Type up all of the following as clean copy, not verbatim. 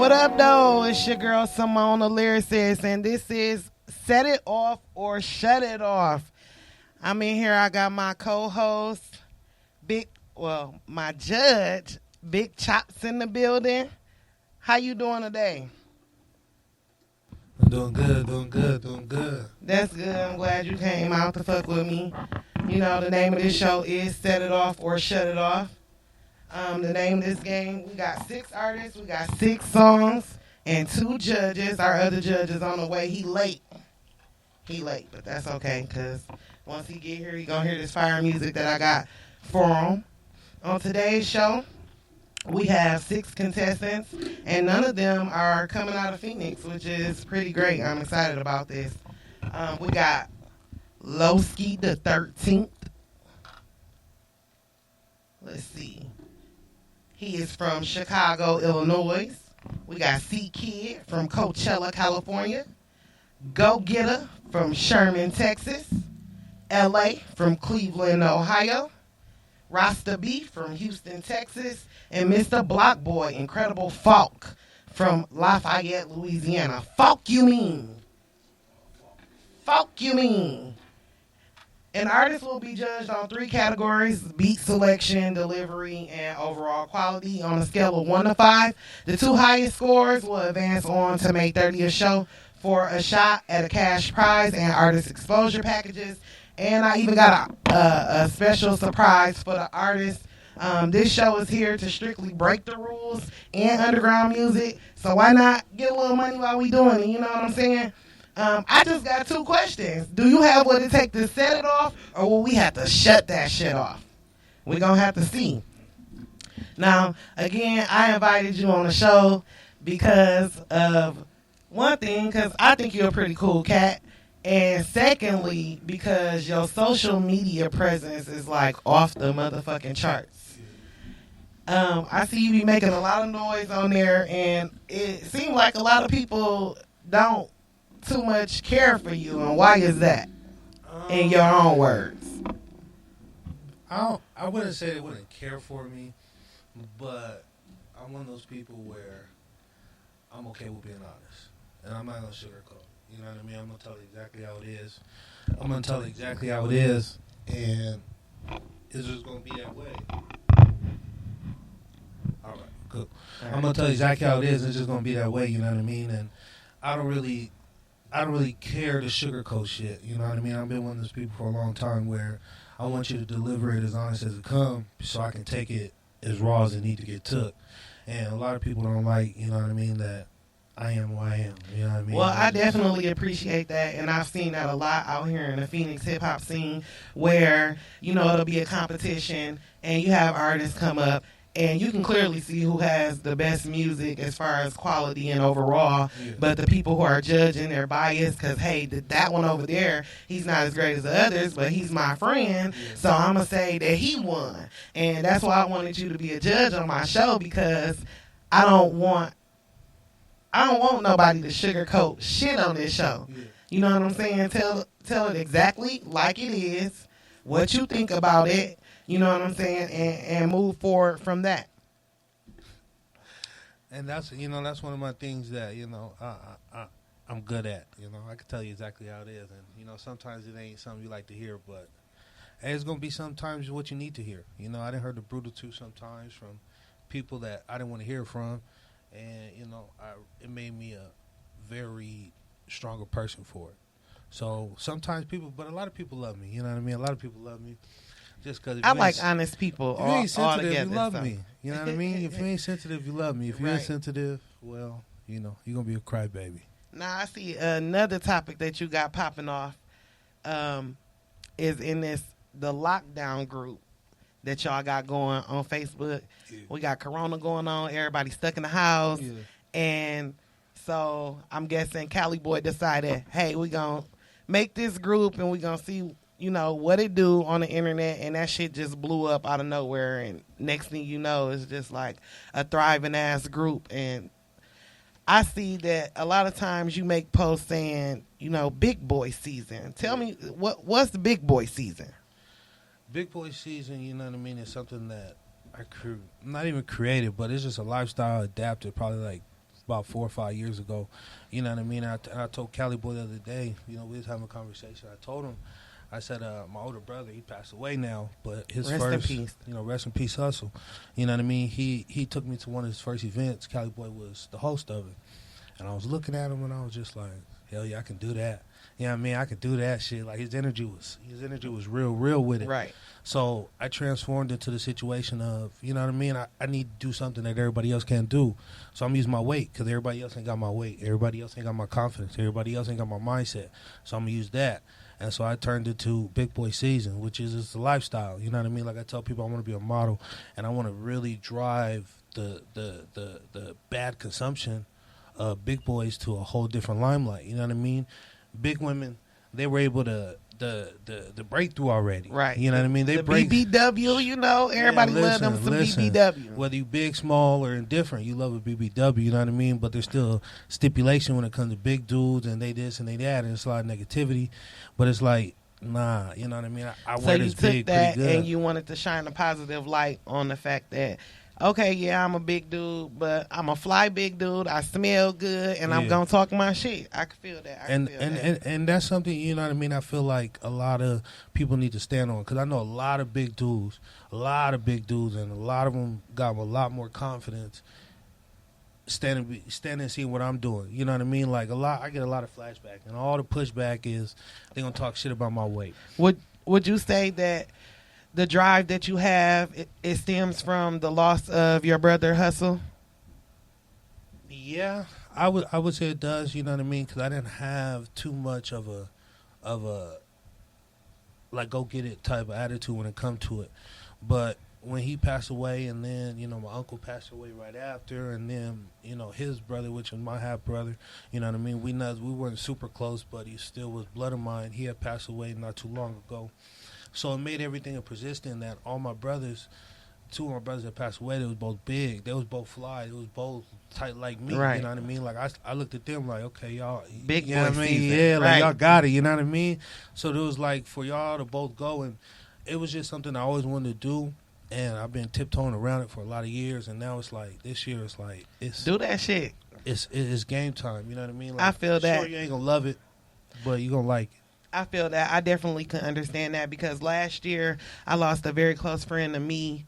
What up, though? It's your girl Simone the Lyricist, and this is Set It Off or Shut It Off. I'm in here. I got my co-host, my judge, Big Chops in the building. How you doing today? I'm doing good. That's good. I'm glad you came out to fuck with me. You know, the name of this show is Set It Off or Shut It Off. The name of this game, we got 6 artists, we got 6 songs, and 2 judges. Our other judge is on the way. He late, but that's okay, because once he get here, he going to hear this fire music that I got for him. On today's show, we have 6 contestants, and none of them are coming out of Phoenix, which is pretty great. I'm excited about this. We got Lowski the 13th. Let's see. He is from Chicago, Illinois. We got C-Kid from Coachella, California. Go Getter from Sherman, Texas. LA from Cleveland, Ohio. Rasta B from Houston, Texas. And Mr. Block Boy, Incredible Falk from Lafayette, Louisiana. Falk you mean? An artist will be judged on 3 categories: beat selection, delivery, and overall quality. On a scale of 1 to 5, the 2 highest scores will advance on to make 30th show for a shot at a cash prize and artist exposure packages. And I even got a special surprise for the artists. This show is here to strictly break the rules and underground music, so why not get a little money while we doing it, you know what I'm saying? I just got 2 questions. Do you have what it takes to set it off, or will we have to shut that shit off? We're going to have to see. Now, again, I invited you on the show because of one thing, because I think you're a pretty cool cat. And secondly, because your social media presence is like off the motherfucking charts. I see you be making a lot of noise on there, and it seems like a lot of people don't too much care for you. And why is that? In your own words. I wouldn't say they wouldn't care for me, but I'm one of those people where I'm okay with being honest, and I'm not gonna sugarcoat. You know what I mean? I'm gonna tell you exactly how it is. And it's just gonna be that way. All right, cool. I'm gonna tell you exactly how it is. It's just gonna be that way. You know what I mean? And I don't really care to sugarcoat shit. You know what I mean? I've been one of those people for a long time where I want you to deliver it as honest as it comes, so I can take it as raw as it need to get took. And a lot of people don't like, you know what I mean, that I am who I am. You know what I mean? Well, I definitely appreciate that, and I've seen that a lot out here in the Phoenix hip-hop scene where, you know, it'll be a competition, and you have artists come up, and you can clearly see who has the best music as far as quality and overall, but the people who are judging, they're biased because, hey, that one over there, he's not as great as the others, but he's my friend, so I'm going to say that he won. And that's why I wanted you to be a judge on my show, because I don't want nobody to sugarcoat shit on this show. You know what I'm saying? Tell it exactly like it is, what you think about it, you know what I'm saying, and move forward from that. And that's one of my things that, I'm good at. I can tell you exactly how it is. And, sometimes it ain't something you like to hear, but hey, it's going to be sometimes what you need to hear. I done heard the brutal truth sometimes from people that I didn't want to hear from. And, it made me a very stronger person for it. So sometimes but a lot of people love me. You know what I mean? A lot of people love me just because. I like honest people. If you ain't sensitive, you love so. me. You know what I mean? If you ain't sensitive, you love me. If you're Right. insensitive, well, you're going to be a crybaby. Now, I see another topic that you got popping off is in the lockdown group that y'all got going on Facebook. Yeah. We got Corona going on. Everybody stuck in the house. Yeah. And so I'm guessing Cali Boy decided, hey, we going to make this group and we going to see, what it do on the internet. And that shit just blew up out of nowhere. And next thing you know, it's just like a thriving ass group. And I see that a lot of times you make posts saying, big boy season. Tell me, what's the big boy season? Big boy season, you know what I mean, is something that not even created, but it's just a lifestyle adapted probably like about 4 or 5 years ago. You know what I mean? I told Cali Boy the other day, you know, we was having a conversation. I told him, I said, my older brother, he passed away now, but his Rest first, in peace. you know, rest in peace, Hustle. You know what I mean? He took me to one of his first events. Cali Boy was the host of it. And I was looking at him and I was just like, hell yeah, I can do that. You know what I mean? I could do that shit. Like his energy was real with it. Right. So I transformed into the situation of, you know what I mean? I need to do something that everybody else can't do. So I'm using my weight because everybody else ain't got my weight. Everybody else ain't got my confidence. Everybody else ain't got my mindset. So I'm going to use that. And so I turned it to Big Boy Season, which is just a lifestyle. You know what I mean? Like I tell people I want to be a model and I want to really drive the bad consumption of big boys to a whole different limelight. You know what I mean? Big women, they were able to the breakthrough already. Right. You know what I mean? They the break BBW, you know, everybody love them some BBW. Whether you big, small, or indifferent, you love a BBW, you know what I mean? But there's still stipulation when it comes to big dudes and they this and they that, and it's a lot of negativity. But it's like, nah, you know what I mean? I So wear you this took big that pretty good. and you wanted to shine a positive light on the fact that, okay, yeah, I'm a big dude, but I'm a fly big dude. I smell good, and I'm gonna talk my shit. I can feel that. And that's something, you know what I mean? I feel like a lot of people need to stand on, because I know a lot of big dudes, and a lot of them got a lot more confidence standing and seeing what I'm doing. You know what I mean? Like I get a lot of flashback, and all the pushback is they gonna talk shit about my weight. Would you say that the drive that you have, it stems from the loss of your brother Hustle? Yeah, I would say it does. You know what I mean? Because I didn't have too much of a like go get it type of attitude when it come to it. But when he passed away, and then you know my uncle passed away right after, and then you know his brother, which was my half brother. You know what I mean? We weren't super close, but he still was blood of mine. He had passed away not too long ago. So it made everything a persistent that all my brothers, two of my brothers that passed away, they was both big. They was both fly. They was both tight like me. Right. You know what I mean? Like I looked at them like, okay, y'all. Big you know boy what I mean? season. Yeah, like Right. y'all got it. You know what I mean? So it was like for y'all to both go, and it was just something I always wanted to do. And I've been tiptoeing around it for a lot of years, and now it's like this year it's like Do that shit. It's game time. You know what I mean? Like, I feel that. Sure, you ain't gonna love it, but you gonna like it. I feel that. I definitely can understand that, because last year I lost a very close friend to me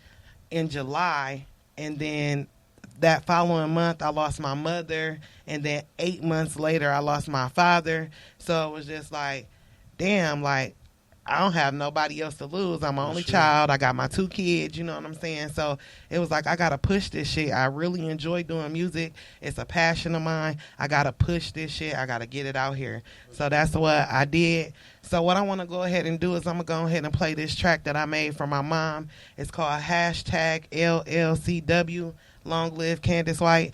in July, and then that following month I lost my mother, and then 8 months later I lost my father. So it was just like, damn, like I don't have nobody else to lose. I'm my only child. I got my 2 kids, you know what I'm saying? So it was like, I got to push this shit. I really enjoy doing music. It's a passion of mine. I got to push this shit. I got to get it out here. So that's what I did. So what I want to go ahead and do is I'm going to go ahead and play this track that I made for my mom. It's called #LLCW, Long Live Candace White.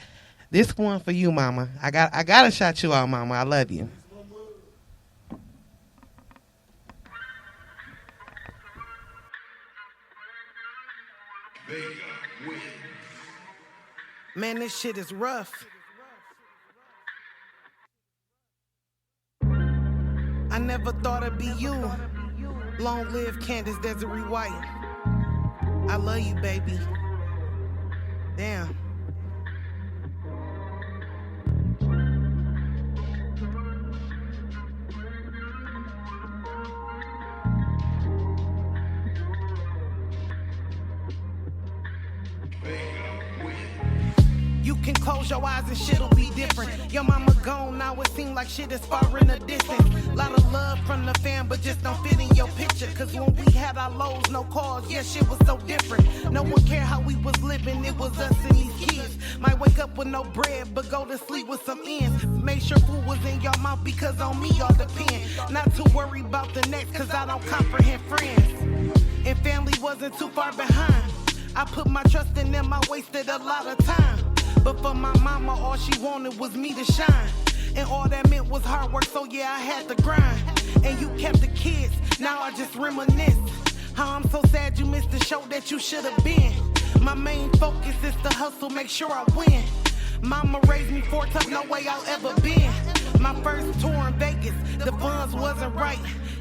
This one for you, mama. I got to shout you out, mama. I love you. Man, this shit is rough. I never thought it'd be you. Long live Candace Desiree White. I love you, baby. Damn. You can close your eyes and shit'll be different. Your mama gone, now it seem like shit is far in the distance. Lot of love from the fam, but just don't fit in your picture. Cause when we had our lows, no calls, yeah, shit was so different. No one cared how we was living, it was us and these kids. Might wake up with no bread, but go to sleep with some ends. Make sure food was in your mouth, because on me y'all depend. Not to worry about the next, cause I don't comprehend friends. And family wasn't too far behind. I put my trust in them, I wasted a lot of time. But for my mama, all she wanted was me to shine. And all that meant was hard work, so yeah, I had to grind. And you kept the kids, now I just reminisce. How I'm so sad you missed the show that you should have been. My main focus is to hustle, make sure I win. Mama raised me 4 times, no way I'll ever been. My first tour in Vegas, the funds wasn't right.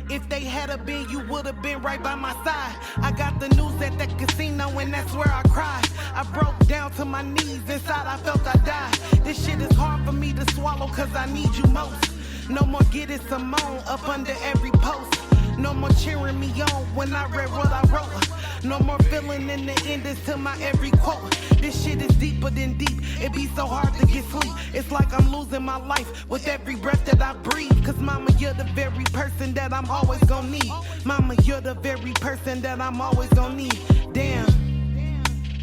If they had a been, you would have been right by my side. I got the news at that casino and that's where I cried. I broke down to my knees, inside I felt I died. This shit is hard for me to swallow cause I need you most. No more getting Simone up under every post. No more cheering me on when I read what I wrote. No more feeling in the endings to my every quote. This shit is deeper than deep. It be so hard to get sleep. It's like I'm losing my life with every breath that I breathe. Cause mama, you're the very person that I'm always gonna need. Mama, you're the very person that I'm always gonna need. Damn,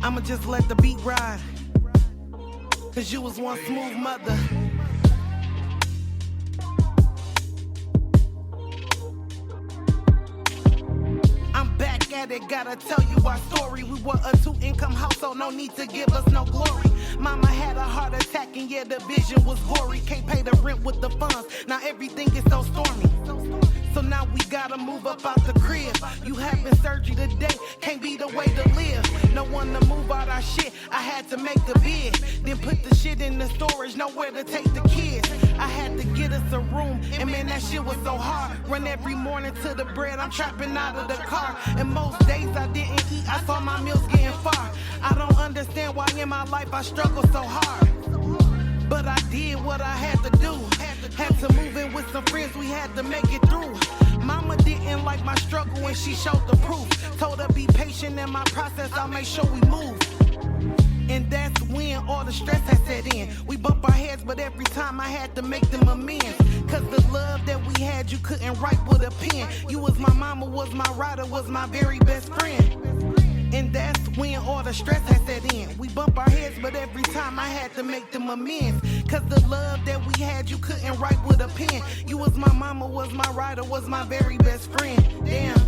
I'ma just let the beat ride. Cause you was one smooth mother. I'm back at it, gotta tell you our story. We were a 2-income household, no need to give us no glory. Mama had a heart attack and yeah, the vision was gory. Can't pay the rent with the funds, now everything is so stormy. So now we gotta move up out the crib. You having surgery today, can't be the way to live. No one to move out our shit, I had to make a bid. Then put the shit in the storage, nowhere to take the kids. I had to get us a room, and man, that shit was so hard. Run every morning to the bread, I'm trapping out of the car. And most days I didn't eat, I saw my meals getting far. I don't understand why in my life I struggle so hard. But I did what I had to do. Had to move in with some friends, we had to make it through. Mama didn't like my struggle when she showed the proof. Told her be patient in my process, I'll make sure we move. And that's when all the stress had set in. We bump our heads, but every time I had to make them amends. Cause the love that we had, you couldn't write with a pen. You was my mama, was my rider, was my very best friend. And that's when all the stress had set in. We bump our heads, but every time I had to make them amends. Cause the love that we had, you couldn't write with a pen. You was my mama, was my rider, was my very best friend. Damn.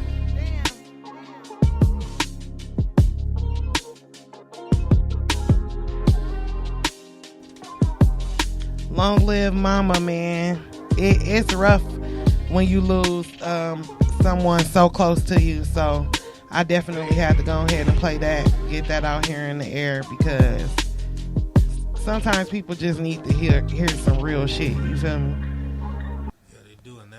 Long live mama, man. It's rough when you lose someone so close to you. So I definitely had to go ahead and play that, get that out here in the air, because sometimes people just need to hear some real shit. You feel me? Yeah, they do, and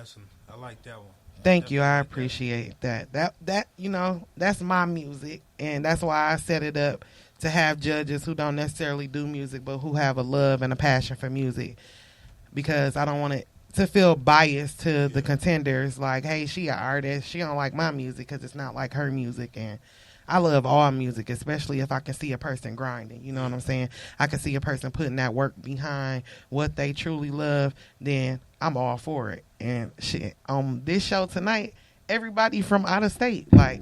I like that one. Thank you. I appreciate that. That you know, that's my music, and that's why I set it up to have judges who don't necessarily do music, but who have a love and a passion for music, because I don't want it to feel biased to the contenders. Like, hey, she an artist, she don't like my music because it's not like her music. And I love all music, especially if I can see a person grinding. You know what I'm saying? I can see a person putting that work behind what they truly love. Then I'm all for it. And shit, on this show tonight, everybody from out of state. Like,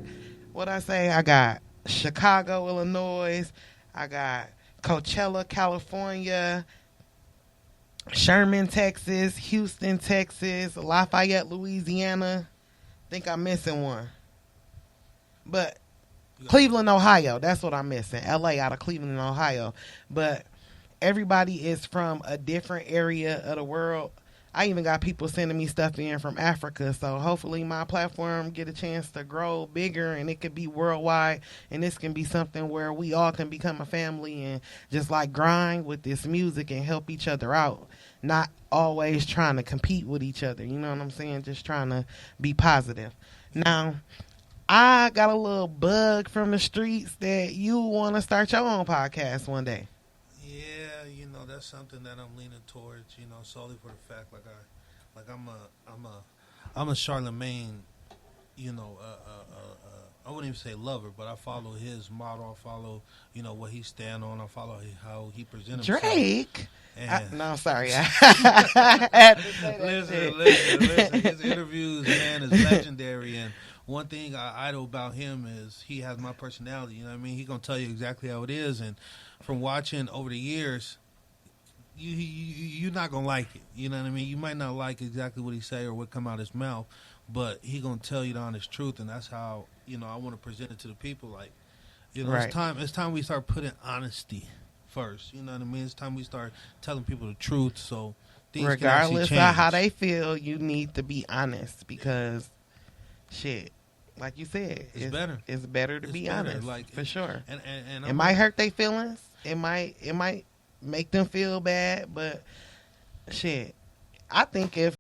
what I say, I got Chicago, Illinois. I got Coachella, California. Sherman, Texas. Houston, Texas. Lafayette, Louisiana. Think I'm missing one. But Cleveland, Ohio. That's what I'm missing. LA out of Cleveland, Ohio. But everybody is from a different area of the world. I even got people sending me stuff in from Africa. So hopefully my platform get a chance to grow bigger, and it could be worldwide. And this can be something where we all can become a family and just like grind with this music and help each other out. Not always trying to compete with each other. You know what I'm saying? Just trying to be positive. Now, I got a little bug from the streets that you want to start your own podcast one day. Yeah, you know, that's something that I'm leaning towards, you know, solely for the fact I'm a Charlemagne, you know, I wouldn't even say lover, but I follow his model. I follow, you know, what he stand on. I follow how he presents himself. Drake? No, sorry. Listen. His interviews, man, is legendary. And one thing I idol about him is he has my personality. You know what I mean? He's going to tell you exactly how it is. And from watching over the years, you're not going to like it. You know what I mean? You might not like exactly what he say or what come out his mouth, but he going to tell you the honest truth. And that's how, you know, I want to present it to the people. Like, you know, right. It's time we start putting honesty first. You know what I mean? It's time we start telling people the truth. So things regardless can of how they feel, you need to be honest, because shit, like you said, it's better. It's better to be honest, like, for sure. And it might hurt their feelings. It might make them feel bad, but shit, I think if